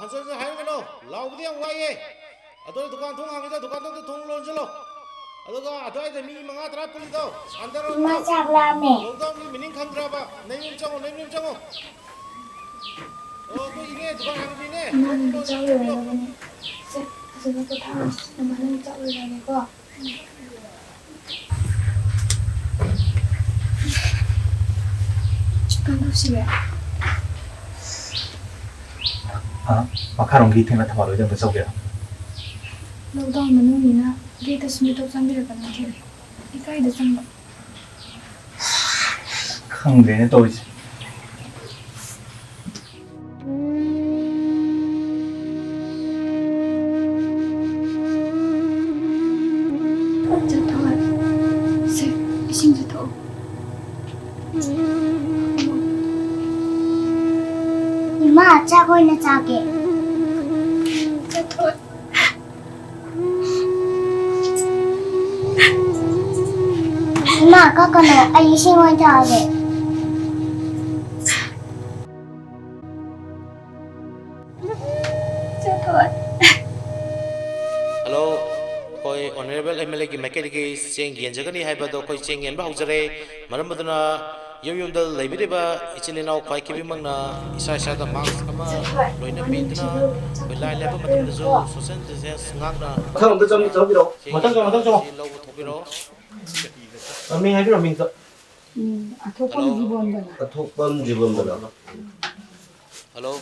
한선생 하이게노 라우디 양 와이에 아들 두칸 통항이다 두칸도 통 론질로 아들가 아들한테 미 망아 드라 풀리도 안다로 엄마 잡라메. 롱다운이 미닝 칸드라바 내님 정어 그 이게 두칸 하는데 엄마는 짜올라네. 그래서 또 다음 엄마는 짜올라네고. 깜깜시게. 마카롱 기팅 같은 거로 좀 써보여. 록다운 만ung이나 게이트 스미터 잠비라가는 길. 이까이도 좀 봐. 캉데네 또 이제. 이마 자고 있는 자기. 이마 까까노 아이 신원 자기. Hello, koi honorable MLA ki mechanic ki cheng yen jagani haibado koi cheng yen ba hujare maram maduna yum dal leibireba ichilina kai ki bimangna isa da mask ama loina pintna belai leba matam da zo social distance ngakna 마카롱도 좀 저기로. 맞아. lo thokiro 민 해비로 민서. 아토콘 기본다. 톡번 집은다. Hello,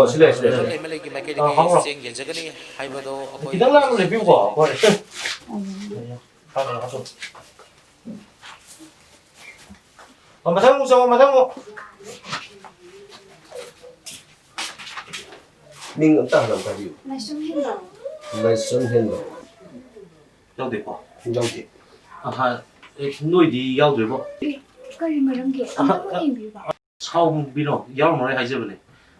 실례. MLA ki mechanic ki cheng yen jagani haibado koi 기다려는 레비우가 그래. 가서. 마상무. 민 없다 하는 거지. 말씀 힘들어. 말씀 했노. ရောက်တယ်ပေါ့ 중장기. ဟာနှွေဒီရောက်တယ်ပေါ့ 그리 말한 게 아무것도 힘들어. ဆောင်းပြီးတော့ရောက်မလဲဟိုက်ချက်ပဲလေ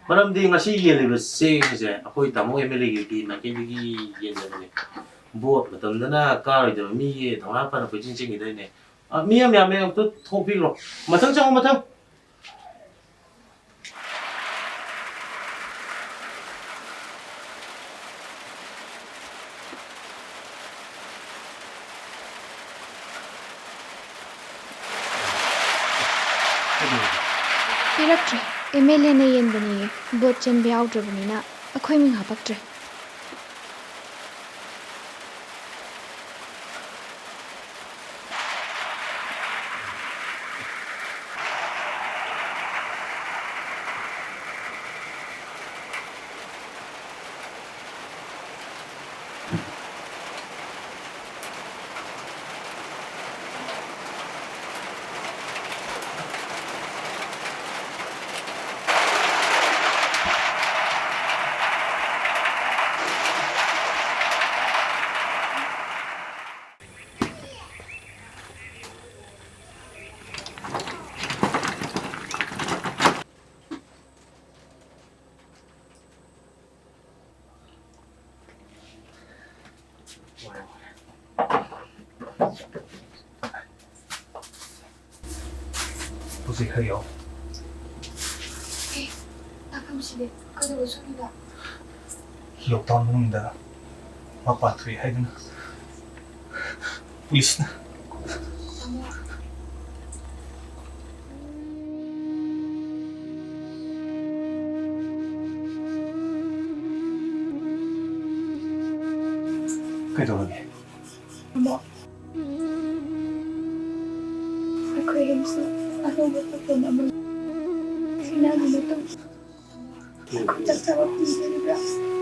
မရမ်ဒီငါရှိရလေပဲစေးနေစေအခုတမော MLA ကြီးမကင်းကြီးရေးတယ်လေဘောပတန်ဒနာကားရမီးထောင်းလာပါတော့ချင်းချင်းနေတယ်နေအမီးအမြမဲတော့ထိုးပြီးတော့မထမ်းချောင်းမထမ်း 이렇게 MLA네 yenbani bot chen be out rabani akhoi ming hapaktre不是可以哦 나감시네 그리고 소리가 기억도 안 나는데 아빠 둘이 해야 보이스나 그래도 그게 어머 akhoi himsu aku betul nama sinadu betul chắc chắn là không